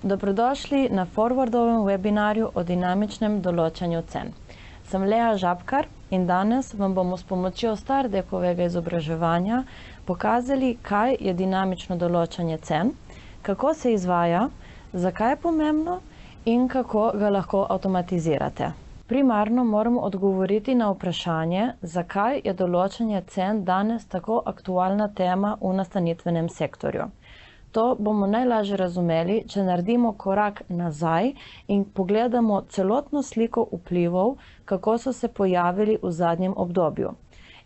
Dobrodošli na Forwardovem webinarju o dinamičnem določanju cen. Sem Lea Žabkar in danes vam bomo s pomočjo Stardekovega izobraževanja pokazali, kaj je dinamično določanje cen, kako se izvaja, zakaj je pomembno in kako ga lahko avtomatizirate. Primarno moramo odgovoriti na vprašanje, zakaj je določanje cen danes tako aktualna tema v nastanitvenem sektorju. To bomo najlažje razumeli, če naredimo korak nazaj in pogledamo celotno sliko vplivov, kako so se pojavili v zadnjem obdobju.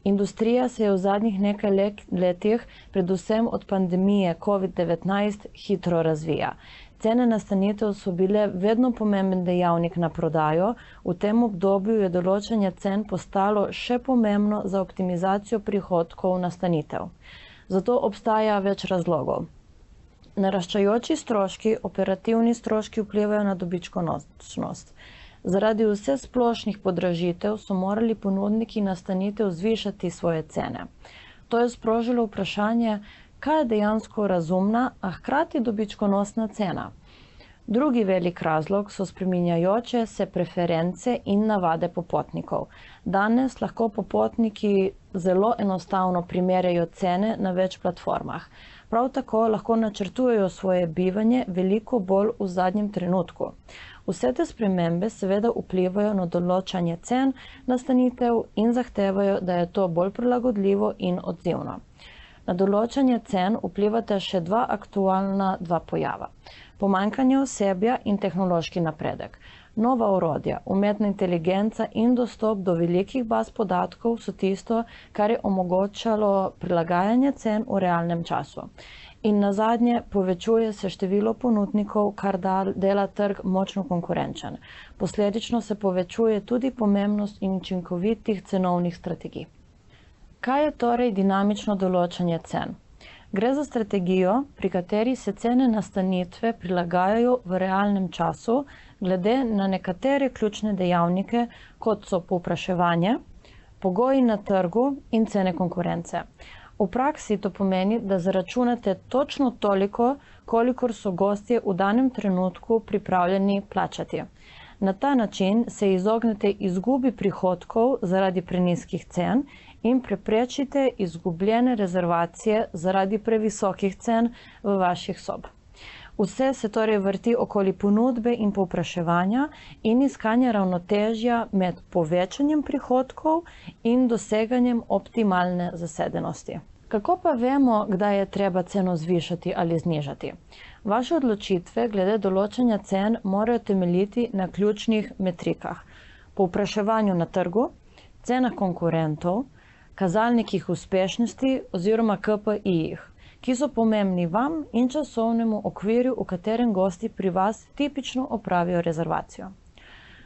Industrija se je v zadnjih nekaj letih, predvsem od pandemije COVID-19, hitro razvija. Cene nastanitev so bile vedno pomemben dejavnik na prodajo, v tem obdobju je določanje cen postalo še pomembno za optimizacijo prihodkov nastanitev. Zato obstaja več razlogov. Naraščajoči stroški, operativni stroški vplivajo na dobičkonosnost. Zaradi vse splošnih podražitev so morali ponudniki nastanitev zvišati svoje cene. To je sprožilo vprašanje, kaj je dejansko razumna, a hkrati dobičkonosna cena. Drugi velik razlog so spreminjajoče se preference in navade popotnikov. Danes lahko popotniki zelo enostavno primerjajo cene na več platformah. Prav tako lahko načrtujejo svoje bivanje veliko bolj v zadnjem trenutku. Vse te spremembe seveda vplivajo na določanje cen nastanitev in zahtevajo, da je to bolj prilagodljivo in odzivno. Na določanje cen vplivata še dva pojava. Pomanjkanje osebja in tehnološki napredek. Nova orodja, umetna inteligenca in dostop do velikih baz podatkov so tisto, kar je omogočalo prilagajanje cen v realnem času. In nazadnje povečuje se število ponudnikov, kar dela trg močno konkurenčen. Posledično se povečuje tudi pomembnost in učinkovitih cenovnih strategij. Kaj je torej dinamično določanje cen? Gre za strategijo, pri kateri se cene nastanitve prilagajajo v realnem času, glede na nekatere ključne dejavnike, kot so povpraševanje, pogoji na trgu in cene konkurence. V praksi to pomeni, da zaračunate točno toliko, kolikor so gostje v danem trenutku pripravljeni plačati. Na ta način se izognete izgubi prihodkov zaradi prenizkih cen in preprečite izgubljene rezervacije zaradi previsokih cen v vaših sob. Vse se torej vrti okoli ponudbe in povpraševanja in iskanja ravnotežja med povečanjem prihodkov in doseganjem optimalne zasedenosti. Kako pa vemo, kdaj je treba ceno zvišati ali znižati? Vaše odločitve glede določanja cen morajo temeljiti na ključnih metrikah: povpraševanju na trgu, cenah konkurentov, kazalnikih uspešnosti oziroma KPI-jih, ki so pomembni vam in časovnemu okvirju, v katerem gosti pri vas tipično opravijo rezervacijo.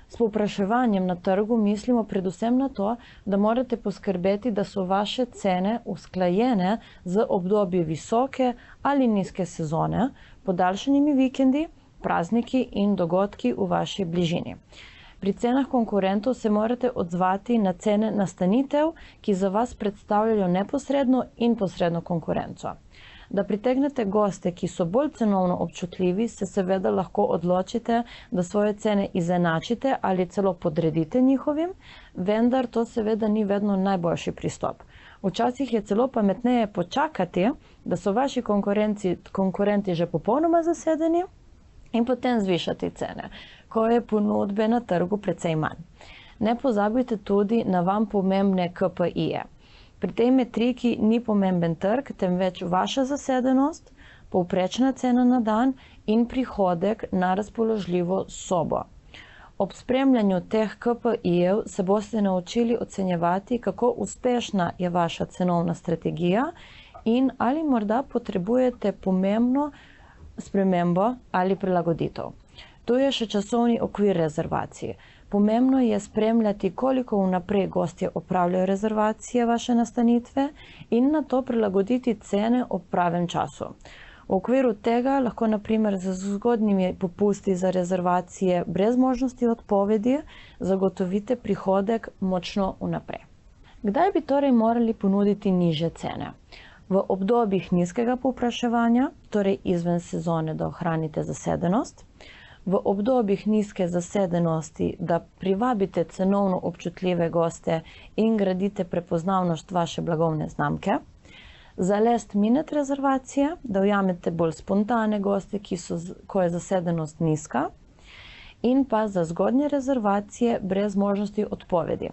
S povpraševanjem na trgu mislimo predvsem na to, da morate poskrbeti, da so vaše cene usklajene z obdobji visoke ali nizke sezone, podaljšanimi vikendi, prazniki in dogodki v vaši bližini. Pri cenah konkurentov se morate odzvati na cene nastanitev, ki za vas predstavljajo neposredno in posredno konkurenco. Da pritegnete goste, ki so bolj cenovno občutljivi, se seveda lahko odločite, da svoje cene izenačite ali celo podredite njihovim, vendar to seveda ni vedno najboljši pristop. Včasih je celo pametneje počakati, da so vaši konkurenti že popolnoma zasedeni in potem zvišati cene, ko je ponudbe na trgu precej manj. Ne pozabite tudi na vam pomembne KPI-je. Pri tej metriki ni pomemben trg, temveč vaša zasedenost, povprečna cena na dan in prihodek na razpoložljivo sobo. Ob spremljanju teh KPI-jev se boste naučili ocenjevati, kako uspešna je vaša cenovna strategija in ali morda potrebujete pomembno spremembo ali prilagoditev. Tu je še časovni okvir rezervacij. Pomembno je spremljati, koliko vnaprej gostje opravljajo rezervacije vaše nastanitve in na to prilagoditi cene ob pravem času. V okviru tega lahko na primer z zgodnjimi popusti za rezervacije brez možnosti odpovedi zagotovite prihodek močno vnaprej. Kdaj bi torej morali ponuditi nižje cene? V obdobjih nizkega povpraševanja, torej izven sezone, da ohranite zasedenost, v obdobjih nizke zasedenosti, da privabite cenovno občutljive goste in gradite prepoznavnost vaše blagovne znamke, za last minute rezervacije, da ujamete bolj spontane goste, ko je zasedenost nizka, in pa za zgodnje rezervacije brez možnosti odpovedi.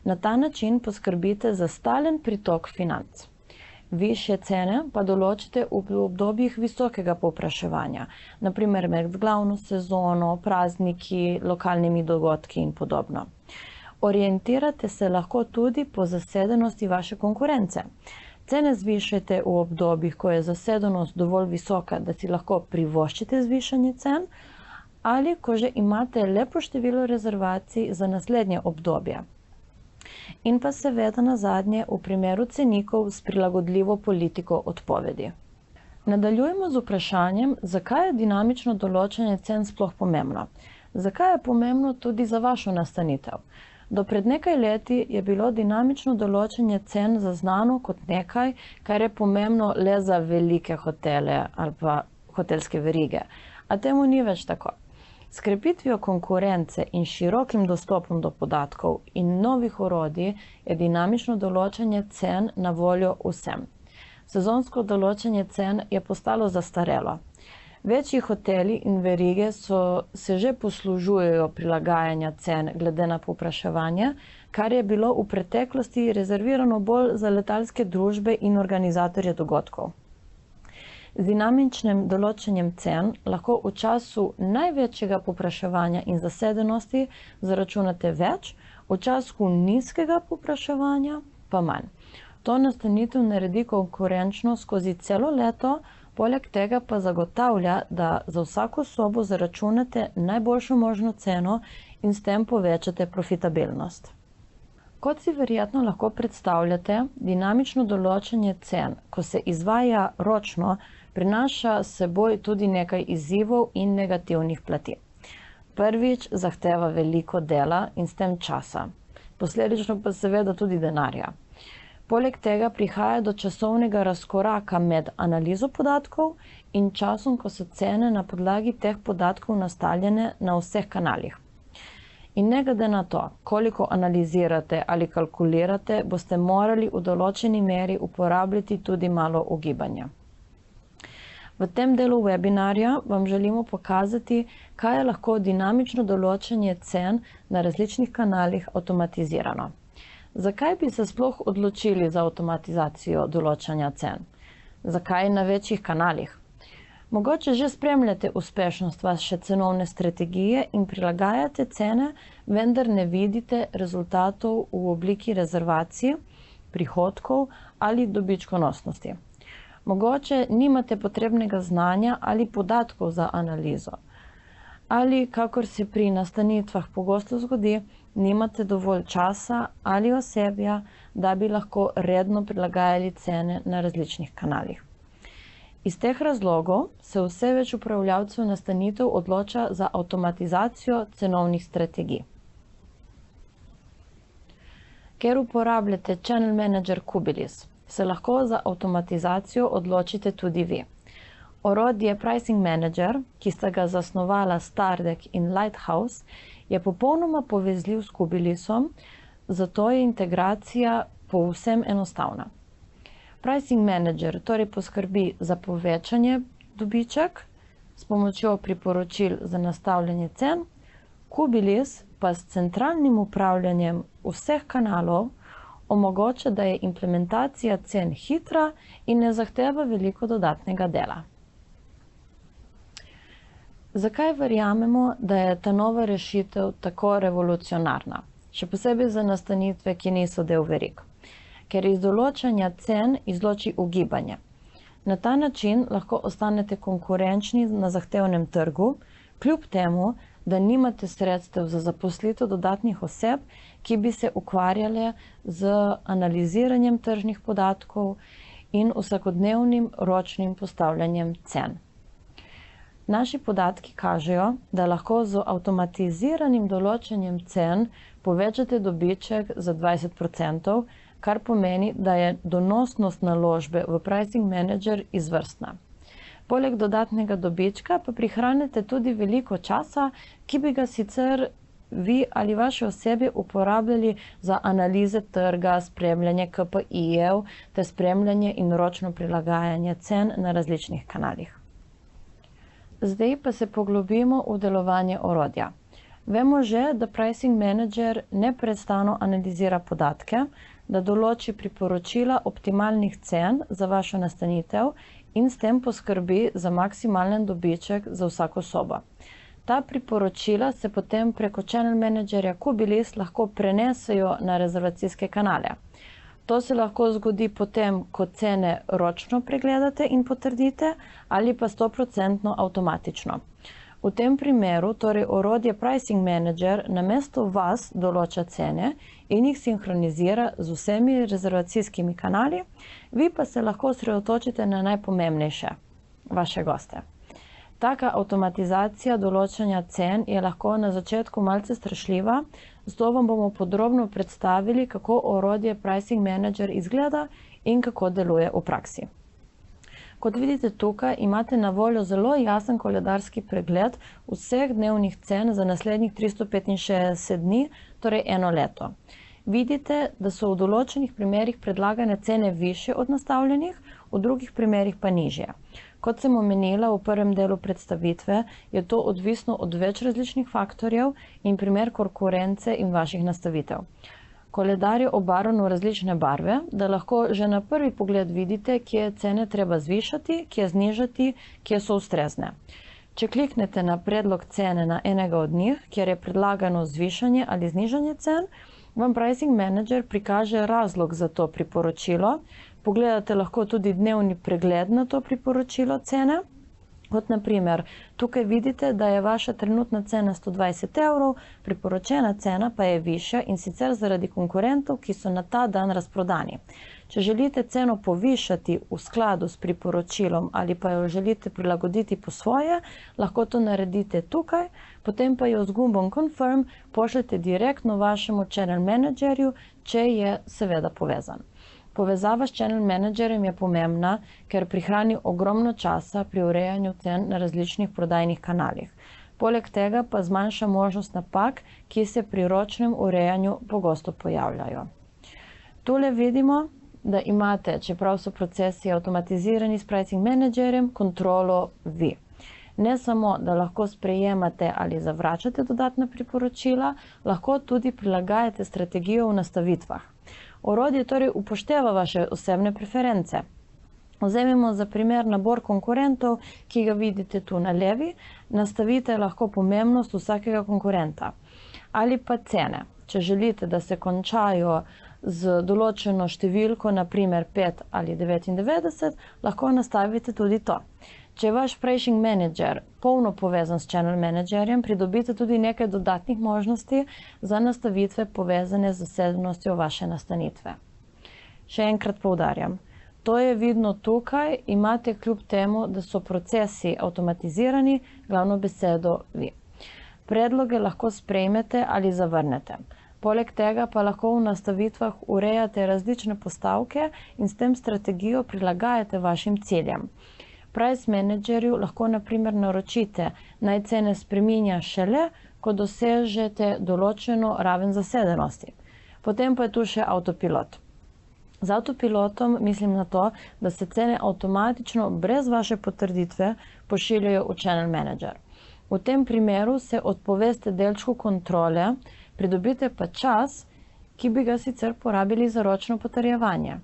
Na ta način poskrbite za stalen pritok financ. Višje cene pa določite v obdobjih visokega povpraševanja, naprimer med glavno sezono, prazniki, lokalnimi dogodki in podobno. Orientirate se lahko tudi po zasedenosti vaše konkurence. Cene zvišajte v obdobjih, ko je zasedenost dovolj visoka, da si lahko privoščite zvišanje cen, ali ko že imate lepo število rezervacij za naslednje obdobje. In pa seveda nazadnje v primeru cenikov s prilagodljivo politiko odpovedi. Nadaljujemo z vprašanjem, zakaj je dinamično določanje cen sploh pomembno? Zakaj je pomembno tudi za vašo nastanitev? Do pred nekaj leti je bilo dinamično določanje cen zaznano kot nekaj, kar je pomembno le za velike hotele ali pa hotelske verige, a temu ni več tako. S krepitvijo konkurence in širokim dostopom do podatkov in novih orodij je dinamično določanje cen na voljo vsem. Sezonsko določanje cen je postalo zastarelo. Večji hoteli in verige se že poslužujejo prilagajanja cen glede na povpraševanje, kar je bilo v preteklosti rezervirano bolj za letalske družbe in organizatorje dogodkov. Z dinamičnim določanjem cen lahko v času največjega povpraševanja in zasedenosti zaračunate več, v času nizkega povpraševanja pa manj. To nastanitev naredi konkurenčno skozi celo leto, poleg tega pa zagotavlja, da za vsako sobo zaračunate najboljšo možno ceno in s tem povečate profitabilnost. Kot si verjetno lahko predstavljate, dinamično določanje cen, ko se izvaja ročno, prinaša s seboj tudi nekaj izzivov in negativnih plati. Prvič, zahteva veliko dela in s tem časa, posledično pa seveda tudi denarja. Poleg tega prihaja do časovnega razkoraka med analizo podatkov in časom, ko so cene na podlagi teh podatkov nastavljene na vseh kanalih. In ne glede na to, koliko analizirate ali kalkulirate, boste morali v določeni meri uporabljati tudi malo ugibanja. V tem delu webinarja vam želimo pokazati, kaj je lahko dinamično določanje cen na različnih kanalih avtomatizirano. Zakaj bi se sploh odločili za avtomatizacijo določanja cen? Zakaj na večjih kanalih? Mogoče že spremljate uspešnost vaše cenovne strategije in prilagajate cene, vendar ne vidite rezultatov v obliki rezervacij, prihodkov ali dobičkonosnosti. Mogoče nimate potrebnega znanja ali podatkov za analizo. Ali, kakor se pri nastanitvah pogosto zgodi, nimate dovolj časa ali osebja, da bi lahko redno prilagajali cene na različnih kanalih. Iz teh razlogov se vse več upravljavcev nastanitev odloča za avtomatizacijo cenovnih strategij. Ker uporabljate Channel Manager Kubilis, se lahko za avtomatizacijo odločite tudi vi. Orodje Pricing Manager, ki sta ga zasnovala Stardek in Lighthouse, je popolnoma povezljiv s Kubilisom, zato je integracija povsem enostavna. Pricing Manager torej poskrbi za povečanje dobiček s pomočjo priporočil za nastavljanje cen, Kubilis pa s centralnim upravljanjem vseh kanalov omogoča, da je implementacija cen hitra in ne zahteva veliko dodatnega dela. Zakaj verjamemo, da je ta nova rešitev tako revolucionarna? Še posebej za nastanitve, ki niso del verig. Ker iz določanja cen izloči ugibanje. Na ta način lahko ostanete konkurenčni na zahtevnem trgu, kljub temu, da nimate sredstev za zaposlitev dodatnih oseb, ki bi se ukvarjale z analiziranjem tržnih podatkov in vsakodnevnim ročnim postavljanjem cen. Naši podatki kažejo, da lahko z avtomatiziranim določanjem cen povečate dobiček za 20%, kar pomeni, da je donosnost naložbe v Pricing Manager izvrstna. Poleg dodatnega dobička pa prihranite tudi veliko časa, ki bi ga sicer vi ali vaše osebje uporabljali za analize trga, spremljanje KPI-jev ter spremljanje in ročno prilagajanje cen na različnih kanalih. Zdaj pa se poglobimo v delovanje orodja. Vemo že, da Pricing Manager neprestano analizira podatke, da določi priporočila optimalnih cen za vašo nastanitev in s tem poskrbi za maksimalen dobiček za vsako sobo. Ta priporočila se potem preko Channel Managerja Kubilis lahko prenesejo na rezervacijske kanale. To se lahko zgodi potem, ko cene ročno pregledate in potrdite ali pa 100% avtomatično. V tem primeru torej orodje Pricing Manager namesto vas določa cene in jih sinhronizira z vsemi rezervacijskimi kanali, vi pa se lahko osredotočite na najpomembnejše, vaše goste. Taka avtomatizacija določanja cen je lahko na začetku malce strašljiva, zato vam bomo podrobno predstavili, kako orodje Pricing Manager izgleda in kako deluje v praksi. Kot vidite tukaj, imate na voljo zelo jasen koledarski pregled vseh dnevnih cen za naslednjih 365 dni, torej eno leto. Vidite, da so v določenih primerih predlagane cene višje od nastavljenih, v drugih primerih pa nižje. Kot sem omenila v prvem delu predstavitve, je to odvisno od več različnih faktorjev in primer konkurence in vaših nastavitev. Koledar je obarvan v različne barve, da lahko že na prvi pogled vidite, kje cene treba zvišati, kje znižati, kje so ustrezne. Če kliknete na predlog cene na enega od njih, kjer je predlagano zvišanje ali znižanje cen, vam Pricing Manager prikaže razlog za to priporočilo. Pogledate lahko tudi dnevni pregled na to priporočilo cene. Kot na primer, tukaj vidite, da je vaša trenutna cena 120 €, priporočena cena pa je višja in sicer zaradi konkurentov, ki so na ta dan razprodani. Če želite ceno povišati v skladu s priporočilom ali pa jo želite prilagoditi po svoje, lahko to naredite tukaj, potem pa jo z gumbom Confirm pošljete direktno vašemu Channel Managerju, če je seveda povezan. Povezava s Channel Managerjem je pomembna, ker prihrani ogromno časa pri urejanju cen na različnih prodajnih kanalih. Poleg tega pa zmanjša možnost napak, ki se pri ročnem urejanju pogosto pojavljajo. Tule vidimo, da imate, čeprav so procesi avtomatizirani s Pricing Managerjem, kontrolo vi. Ne samo, da lahko sprejemate ali zavračate dodatna priporočila, lahko tudi prilagajate strategijo v nastavitvah. Orodje torej upošteva vaše osebne preference. Vzemimo za primer nabor konkurentov, ki ga vidite tu na levi, nastavite lahko pomembnost vsakega konkurenta. Ali pa cene. Če želite, da se končajo z določeno številko, na primer 5 ali 99, lahko nastavite tudi to. Če je vaš Pricing Manager polno povezan s Channel Managerjem, pridobite tudi nekaj dodatnih možnosti za nastavitve povezane z zasedenostjo vaše nastanitve. Še enkrat poudarjam, to je vidno tukaj, imate kljub temu, da so procesi avtomatizirani, glavno besedo vi. Predloge lahko sprejmete ali zavrnete. Poleg tega pa lahko v nastavitvah urejate različne postavke in s tem strategijo prilagajate vašim ciljem. Price Managerju lahko na primer naročite, naj cene spreminja šele, ko dosežete določeno raven zasedenosti. Potem pa je tu še avtopilot. Z avtopilotom mislim na to, da se cene avtomatično brez vaše potrditve pošiljajo v Channel Manager. V tem primeru se odpoveste delčku kontrole, pridobite pa čas, ki bi ga sicer porabili za ročno potrjevanje.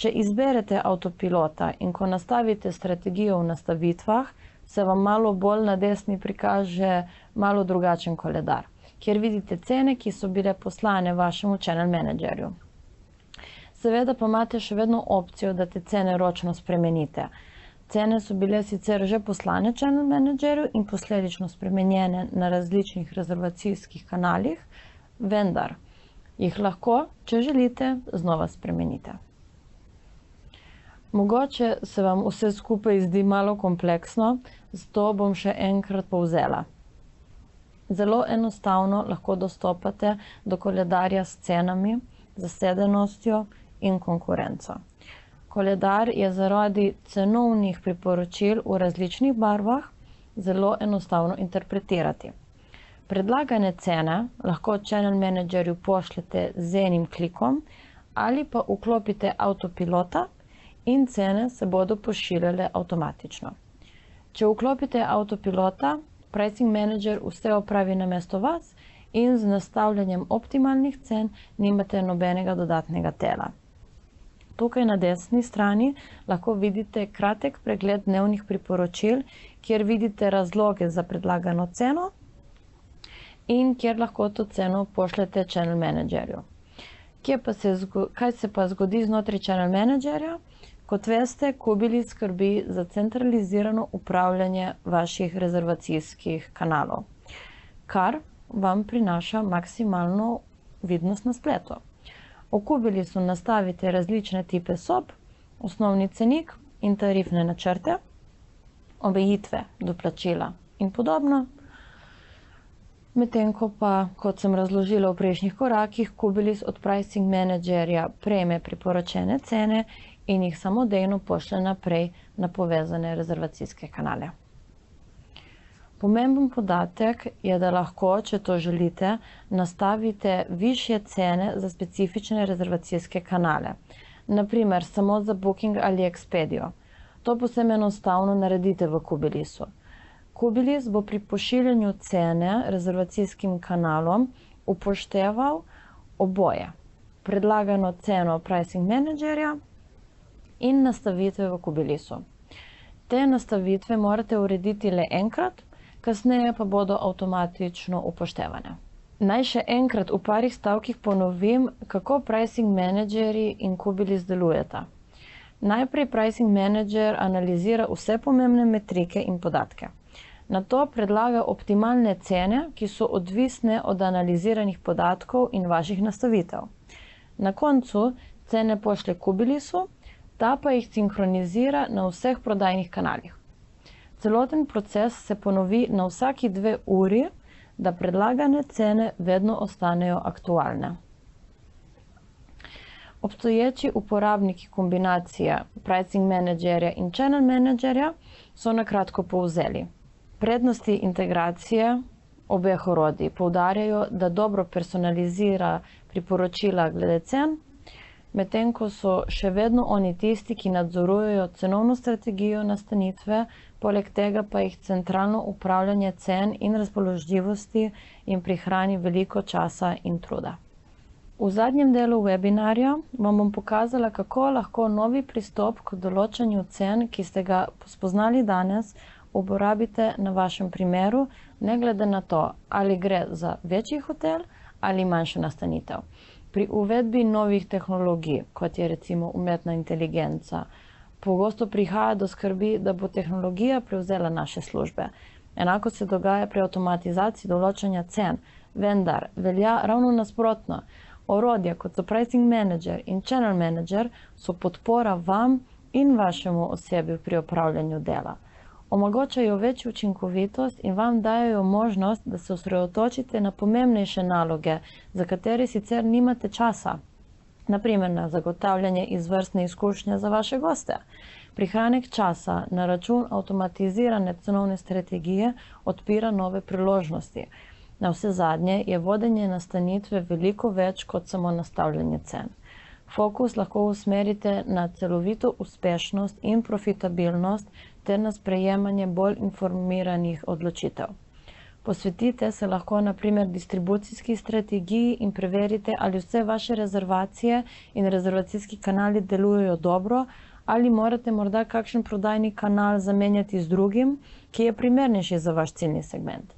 Če izberete avtopilota in ko nastavite strategijo v nastavitvah, se vam malo bolj na desni prikaže malo drugačen koledar, kjer vidite cene, ki so bile poslane vašemu Channel Managerju. Seveda pa imate še vedno opcijo, da te cene ročno spremenite. Cene so bile sicer že poslane Channel Managerju in posledično spremenjene na različnih rezervacijskih kanalih, vendar jih lahko, če želite, znova spremenite. Mogoče se vam vse skupaj zdi malo kompleksno, zato bom še enkrat povzela. Zelo enostavno lahko dostopate do koledarja s cenami, zasedenostjo in konkurenco. Koledar je zaradi cenovnih priporočil v različnih barvah zelo enostavno interpretirati. Predlagane cene lahko channel managerju pošljete z enim klikom ali pa vklopite avtopilota in cene se bodo pošiljale avtomatično. Če vklopite avtopilota, pricing manager vse opravi namesto vas in z nastavljanjem optimalnih cen nimate nobenega dodatnega dela. Tukaj na desni strani lahko vidite kratek pregled dnevnih priporočil, kjer vidite razloge za predlagano ceno in kjer lahko to ceno pošljete channel managerju. Kaj se pa zgodi znotraj channel managerja? Kot veste, Kubilis skrbi za centralizirano upravljanje vaših rezervacijskih kanalov, kar vam prinaša maksimalno vidnost na spletu. V Kubilisu nastavite različne tipe sob, osnovni cenik in tarifne načrte, omejitve do plačila in podobno. Medtem ko pa, kot sem razložila v prejšnjih korakih, Kubilis od pricing managerja prejme priporočene cene in jih samodejno pošlje naprej na povezane rezervacijske kanale. Pomemben podatek je, da lahko, če to želite, nastavite višje cene za specifične rezervacijske kanale. Naprimer, samo za Booking ali Expedio. To povsem enostavno naredite v Kubilisu. Kubilis bo pri pošiljanju cene rezervacijskim kanalom upošteval oboje. Predlagano ceno pricing managerja in nastavitve v Kubilisu. Te nastavitve morate urediti le enkrat, kasneje pa bodo avtomatično upoštevane. Naj še enkrat v parih stavkih ponovim, kako pricing managerji in Kubilis delujeta. Najprej pricing manager analizira vse pomembne metrike in podatke. Nato predlaga optimalne cene, ki so odvisne od analiziranih podatkov in vaših nastavitev. Na koncu cene pošlje Kubilisu, ta pa jih sinhronizira na vseh prodajnih kanalih. Celoten proces se ponovi na vsaki 2 uri, da predlagane cene vedno ostanejo aktualne. Obstoječi uporabniki kombinacije pricing managerja in channel managerja so na kratko povzeli. Prednosti integracije obeh orodij poudarjajo, da dobro personalizira priporočila glede cen, medtem ko so še vedno oni tisti, ki nadzorujejo cenovno strategijo nastanitve, poleg tega pa jih centralno upravljanje cen in razpoložljivosti jim prihrani veliko časa in truda. V zadnjem delu webinarja vam bom pokazala, kako lahko novi pristop k določanju cen, ki ste ga spoznali danes, uporabite na vašem primeru, ne glede na to, ali gre za večji hotel ali manjšo nastanitev. Pri uvedbi novih tehnologij, kot je recimo umetna inteligenca, pogosto prihaja do skrbi, da bo tehnologija prevzela naše službe. Enako se dogaja pri avtomatizaciji določanja cen, vendar velja ravno nasprotno. Orodja, kot so pricing manager in channel manager, so podpora vam in vašemu osebju pri opravljanju dela. Omogočajo večjo učinkovitost in vam dajejo možnost, da se osredotočite na pomembnejše naloge, za katere sicer nimate časa. Naprimer, na zagotavljanje izvrstne izkušnje za vaše goste. Prihranek časa na račun avtomatizirane cenovne strategije odpira nove priložnosti. Navsezadnje je vodenje nastanitve veliko več kot samo nastavljanje cen. Fokus lahko usmerite na celovito uspešnost in profitabilnost ter na sprejemanje bolj informiranih odločitev. Posvetite se lahko na primer distribucijski strategiji in preverite, ali vse vaše rezervacije in rezervacijski kanali delujejo dobro, ali morate morda kakšen prodajni kanal zamenjati z drugim, ki je primernejši za vaš ciljni segment.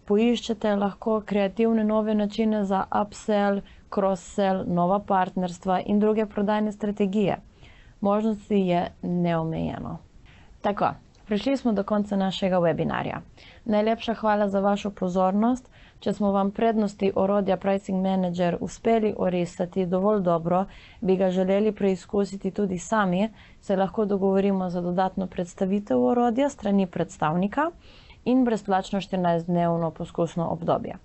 Poiščete lahko kreativne nove načine za upsell, cross-sell, nova partnerstva in druge prodajne strategije. Možnosti je neomejeno. Tako, prišli smo do konca našega webinarja. Najlepša hvala za vašo pozornost. Če smo vam prednosti orodja Pricing Manager uspeli orisati dovolj dobro, bi ga želeli preizkusiti tudi sami, se lahko dogovorimo za dodatno predstavitev orodja strani predstavnika in brezplačno 14-dnevno poskusno obdobje.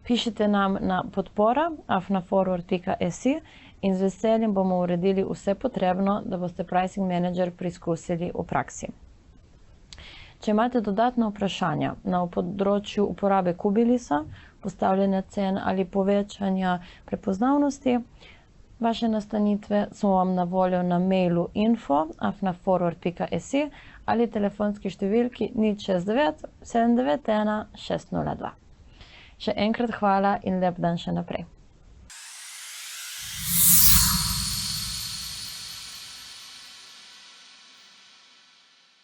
Pišite nam na podpora@forward.si in z veseljem bomo uredili vse potrebno, da boste Pricing Manager preizkusili v praksi. Če imate dodatna vprašanja na področju uporabe Kubilisa, postavljanja cen ali povečanja prepoznavnosti vaše nastanitve, smo vam na voljo na mailu info@forward.si ali telefonski številki 069 791 602. Še enkrat hvala in lep dan še naprej.